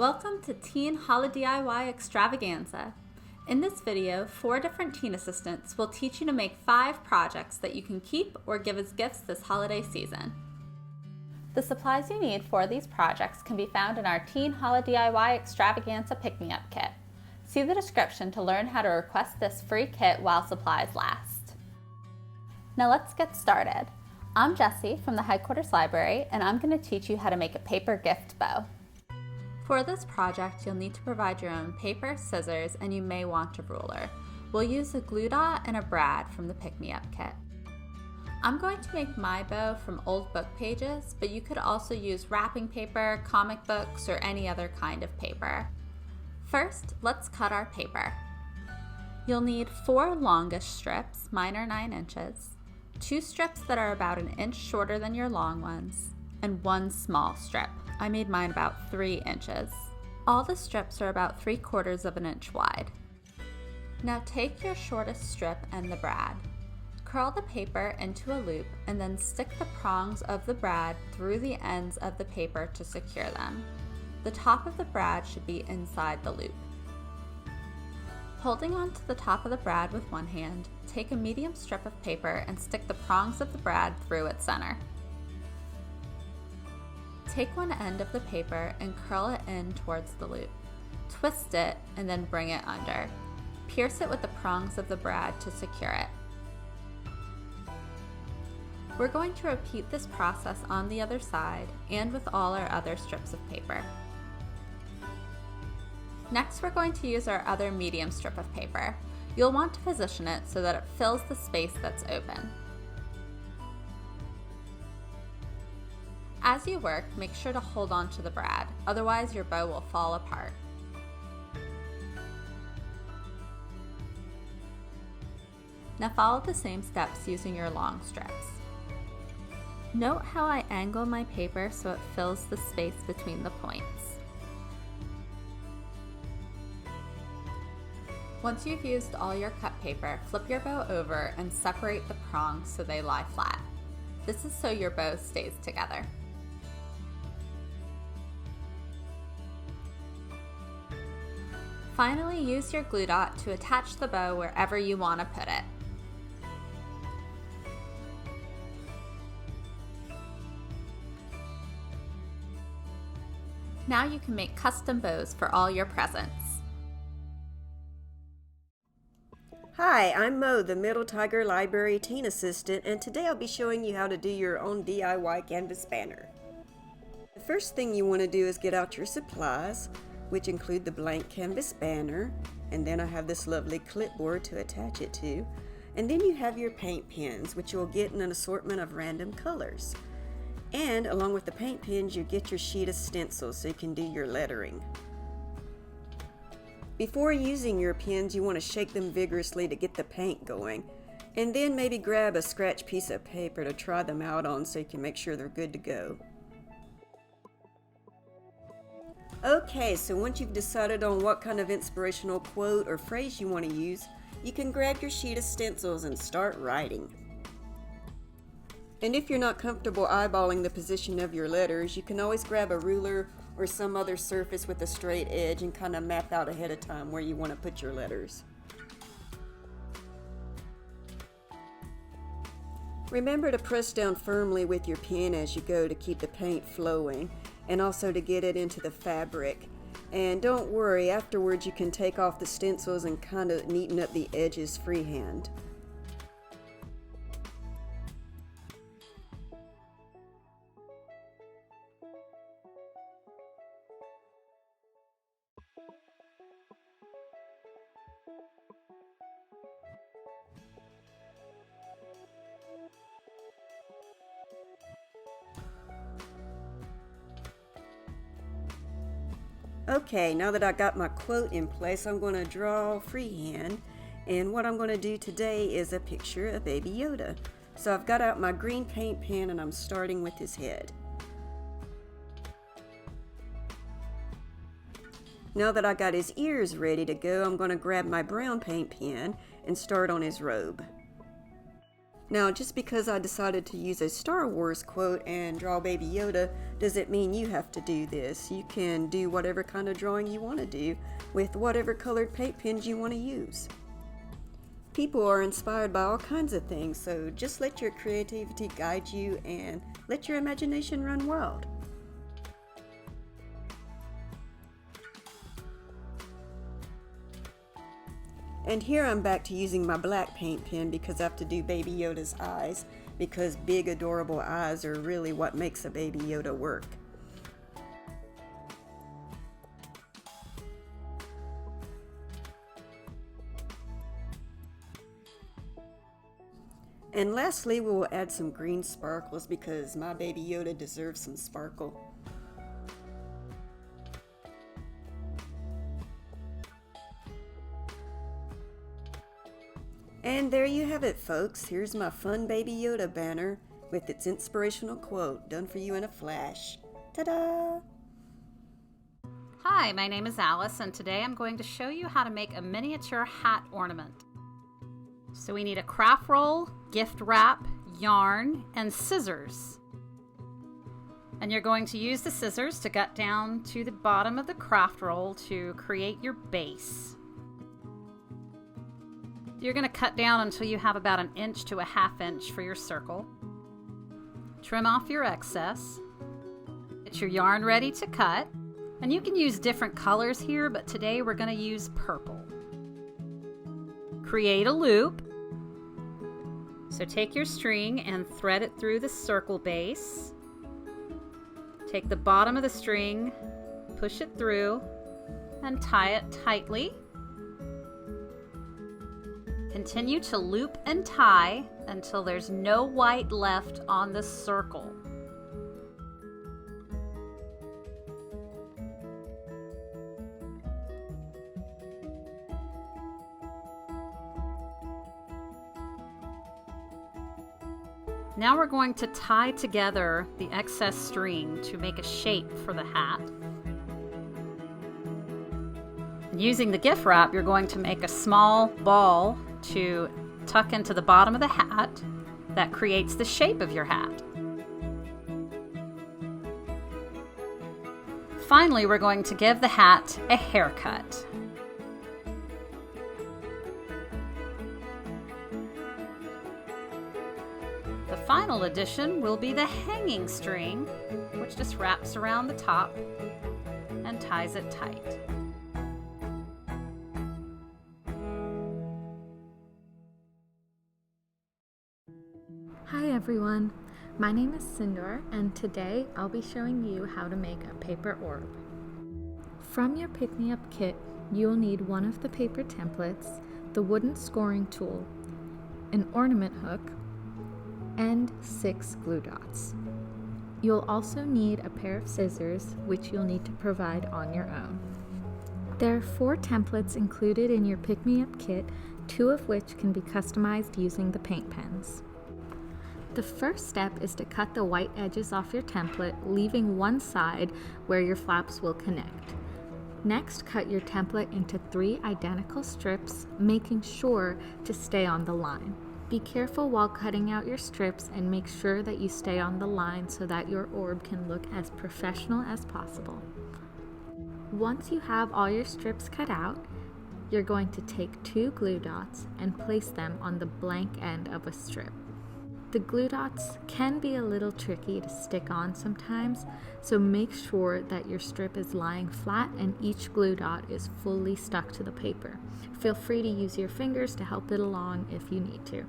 Welcome to Teen HoliDIY Extravaganza. In this video, 4 different teen assistants will teach you to make 5 projects that you can keep or give as gifts this holiday season. The supplies you need for these projects can be found in our Teen HoliDIY Extravaganza Pick-Me-Up Kit. See the description to learn how to request this free kit while supplies last. Now let's get started. I'm Jessie from the Headquarters Library, and I'm going to teach you how to make a paper gift bow. For this project, you'll need to provide your own paper, scissors, and you may want a ruler. We'll use a glue dot and a brad from the Pick-Me-Up Kit. I'm going to make my bow from old book pages, but you could also use wrapping paper, comic books, or any other kind of paper. First, let's cut our paper. You'll need 4 longish strips, mine are 9 inches, 2 strips that are about an inch shorter than your long ones, and 1 small strip. I made mine about 3 inches. All the strips are about 3/4 of an inch wide. Now take your shortest strip and the brad. Curl the paper into a loop and then stick the prongs of the brad through the ends of the paper to secure them. The top of the brad should be inside the loop. Holding on to the top of the brad with one hand, take a medium strip of paper and stick the prongs of the brad through its center. Take one end of the paper and curl it in towards the loop. Twist it and then bring it under. Pierce it with the prongs of the brad to secure it. We're going to repeat this process on the other side and with all our other strips of paper. Next, we're going to use our other medium strip of paper. You'll want to position it so that it fills the space that's open. As you work, make sure to hold on to the brad, otherwise your bow will fall apart. Now follow the same steps using your long strips. Note how I angle my paper so it fills the space between the points. Once you've used all your cut paper, flip your bow over and separate the prongs so they lie flat. This is so your bow stays together. Finally, use your glue dot to attach the bow wherever you want to put it. Now you can make custom bows for all your presents. Hi, I'm Mo, the Middle Tiger Library Teen Assistant, and today I'll be showing you how to do your own DIY canvas banner. The first thing you want to do is get out your supplies, which include the blank canvas banner, and then I have this lovely clipboard to attach it to, and then you have your paint pens, which you'll get in an assortment of random colors. And along with the paint pens, you get your sheet of stencils so you can do your lettering. Before using your pens, you want to shake them vigorously to get the paint going, and then maybe grab a scratch piece of paper to try them out on so you can make sure they're good to go. Okay, so once you've decided on what kind of inspirational quote or phrase you want to use, you can grab your sheet of stencils and start writing. And if you're not comfortable eyeballing the position of your letters, you can always grab a ruler or some other surface with a straight edge and kind of map out ahead of time where you want to put your letters. Remember to press down firmly with your pen as you go to keep the paint flowing, and also to get it into the fabric. And don't worry, afterwards you can take off the stencils and kind of neaten up the edges freehand. Okay, now that I got my quote in place, I'm going to draw freehand, and what I'm going to do today is a picture of Baby Yoda. So I've got out my green paint pen and I'm starting with his head. Now that I got his ears ready to go, I'm going to grab my brown paint pen and start on his robe. Now, just because I decided to use a Star Wars quote and draw Baby Yoda doesn't mean you have to do this. You can do whatever kind of drawing you want to do with whatever colored paint pens you want to use. People are inspired by all kinds of things, so just let your creativity guide you and let your imagination run wild. And here I'm back to using my black paint pen because I have to do Baby Yoda's eyes, because big adorable eyes are really what makes a Baby Yoda work. And lastly, we will add some green sparkles because my Baby Yoda deserves some sparkle. And there you have it, folks. Here's my fun Baby Yoda banner with its inspirational quote done for you in a flash. Ta-da! Hi, my name is Alice, and today I'm going to show you how to make a miniature hat ornament. So we need a craft roll, gift wrap, yarn, and scissors. And you're going to use the scissors to gut down to the bottom of the craft roll to create your base. You're going to cut down until you have about 1 inch to 1/2 inch for your circle. Trim off your excess. Get your yarn ready to cut. And you can use different colors here, but today we're going to use purple. Create a loop. So take your string and thread it through the circle base. Take the bottom of the string, push it through, and tie it tightly. Continue to loop and tie until there's no white left on the circle. Now we're going to tie together the excess string to make a shape for the hat. Using the gift wrap, you're going to make a small ball to tuck into the bottom of the hat that creates the shape of your hat. Finally, we're going to give the hat a haircut. The final addition will be the hanging string, which just wraps around the top and ties it tight. Hi everyone, my name is Sindor, and today I'll be showing you how to make a paper orb. From your pick-me-up kit, you'll need one of the paper templates, the wooden scoring tool, an ornament hook, and 6 glue dots. You'll also need a pair of scissors, which you'll need to provide on your own. There are 4 templates included in your pick-me-up kit, 2 of which can be customized using the paint pens. The first step is to cut the white edges off your template, leaving one side where your flaps will connect. Next, cut your template into 3 identical strips, making sure to stay on the line. Be careful while cutting out your strips and make sure that you stay on the line so that your orb can look as professional as possible. Once you have all your strips cut out, you're going to take 2 glue dots and place them on the blank end of a strip. The glue dots can be a little tricky to stick on sometimes, so make sure that your strip is lying flat and each glue dot is fully stuck to the paper. Feel free to use your fingers to help it along if you need to.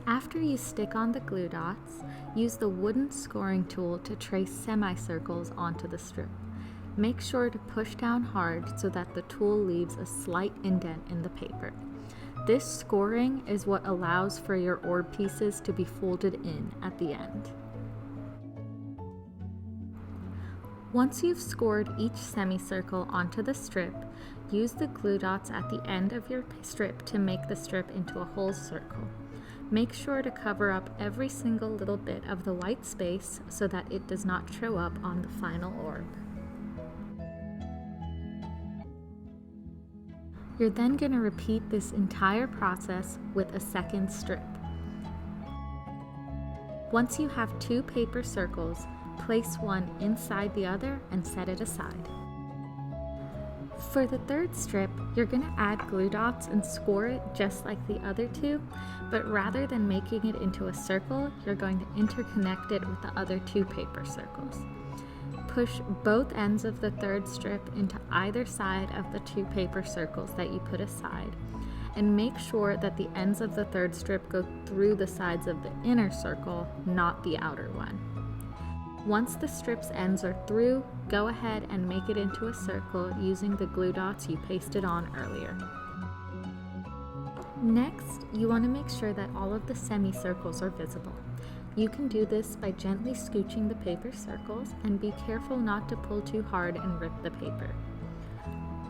After you stick on the glue dots, use the wooden scoring tool to trace semicircles onto the strip. Make sure to push down hard so that the tool leaves a slight indent in the paper. This scoring is what allows for your orb pieces to be folded in at the end. Once you've scored each semicircle onto the strip, use the glue dots at the end of your strip to make the strip into a whole circle. Make sure to cover up every single little bit of the white space so that it does not show up on the final orb. You're then going to repeat this entire process with a second strip. Once you have 2 paper circles, place one inside the other and set it aside. For the third strip, you're going to add glue dots and score it just like the other two, but rather than making it into a circle, you're going to interconnect it with the other 2 paper circles. Push both ends of the third strip into either side of the 2 paper circles that you put aside, and make sure that the ends of the third strip go through the sides of the inner circle, not the outer one. Once the strip's ends are through, go ahead and make it into a circle using the glue dots you pasted on earlier. Next, you want to make sure that all of the semicircles are visible. You can do this by gently scooching the paper circles, and be careful not to pull too hard and rip the paper.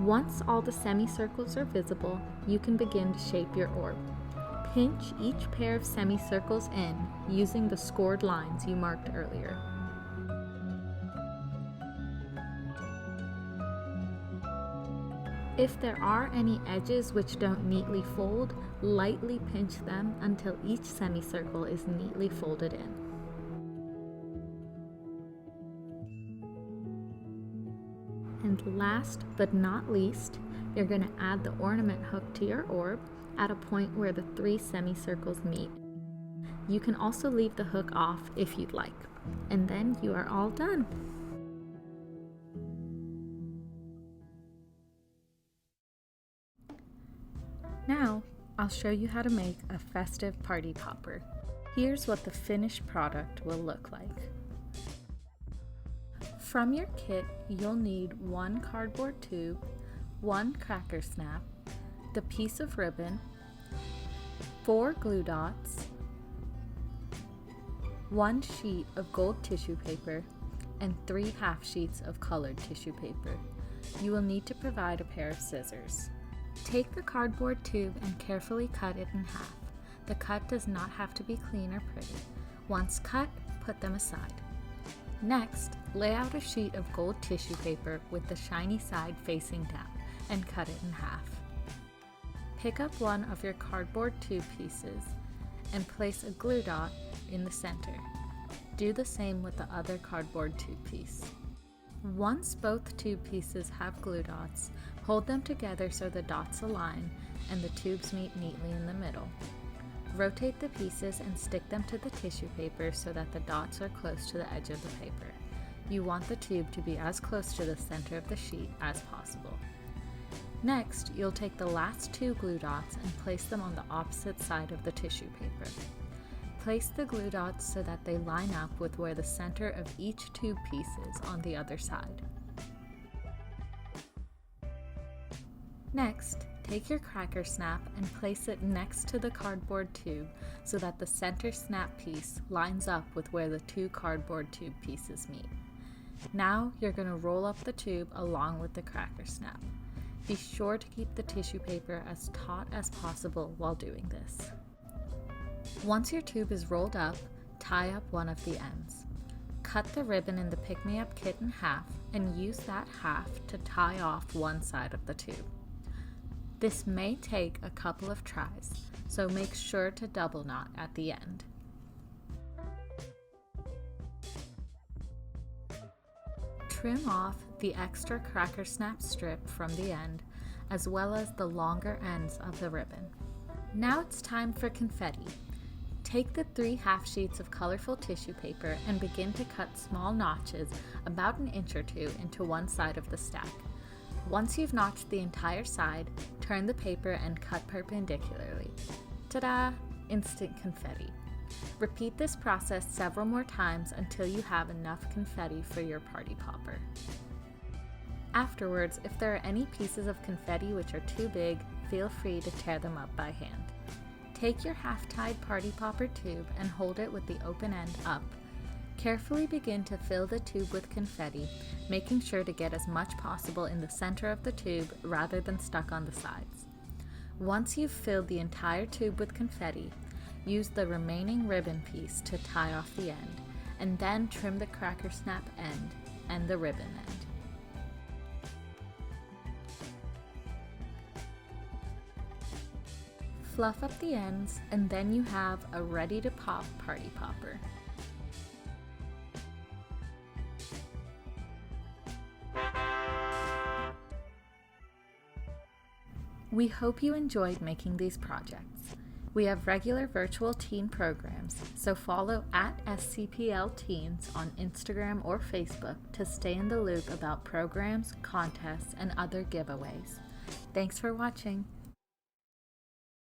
Once all the semicircles are visible, you can begin to shape your orb. Pinch each pair of semicircles in using the scored lines you marked earlier. If there are any edges which don't neatly fold, lightly pinch them until each semicircle is neatly folded in. And last but not least, you're going to add the ornament hook to your orb at a point where the 3 semicircles meet. You can also leave the hook off if you'd like, and then you are all done. Now, I'll show you how to make a festive party popper. Here's what the finished product will look like. From your kit, you'll need 1 cardboard tube, 1 cracker snap, the piece of ribbon, 4 glue dots, 1 sheet of gold tissue paper, and 3 half sheets of colored tissue paper. You will need to provide a pair of scissors. Take the cardboard tube and carefully cut it in half. The cut does not have to be clean or pretty. Once cut, put them aside. Next, lay out a sheet of gold tissue paper with the shiny side facing down and cut it in half. Pick up one of your cardboard tube pieces and place a glue dot in the center. Do the same with the other cardboard tube piece. Once both tube pieces have glue dots, hold them together so the dots align and the tubes meet neatly in the middle. Rotate the pieces and stick them to the tissue paper so that the dots are close to the edge of the paper. You want the tube to be as close to the center of the sheet as possible. Next, you'll take the last 2 glue dots and place them on the opposite side of the tissue paper. Place the glue dots so that they line up with where the center of each tube piece is on the other side. Next, take your cracker snap and place it next to the cardboard tube so that the center snap piece lines up with where the 2 cardboard tube pieces meet. Now you're going to roll up the tube along with the cracker snap. Be sure to keep the tissue paper as taut as possible while doing this. Once your tube is rolled up, tie up one of the ends. Cut the ribbon in the pick-me-up kit in half and use that half to tie off one side of the tube. This may take a couple of tries, so make sure to double knot at the end. Trim off the extra cracker snap strip from the end, as well as the longer ends of the ribbon. Now it's time for confetti. Take the 3 half sheets of colorful tissue paper and begin to cut small notches about 1 inch or 2 into one side of the stack. Once you've notched the entire side, turn the paper and cut perpendicularly. Ta-da! Instant confetti. Repeat this process several more times until you have enough confetti for your party popper. Afterwards, if there are any pieces of confetti which are too big, feel free to tear them up by hand. Take your half-tied party popper tube and hold it with the open end up. Carefully begin to fill the tube with confetti, making sure to get as much possible in the center of the tube rather than stuck on the sides. Once you've filled the entire tube with confetti, use the remaining ribbon piece to tie off the end, and then trim the cracker snap end and the ribbon end. Fluff up the ends, and then you have a ready-to-pop party popper. We hope you enjoyed making these projects. We have regular virtual teen programs, so follow at SCPL Teens on Instagram or Facebook to stay in the loop about programs, contests, and other giveaways. Thanks for watching.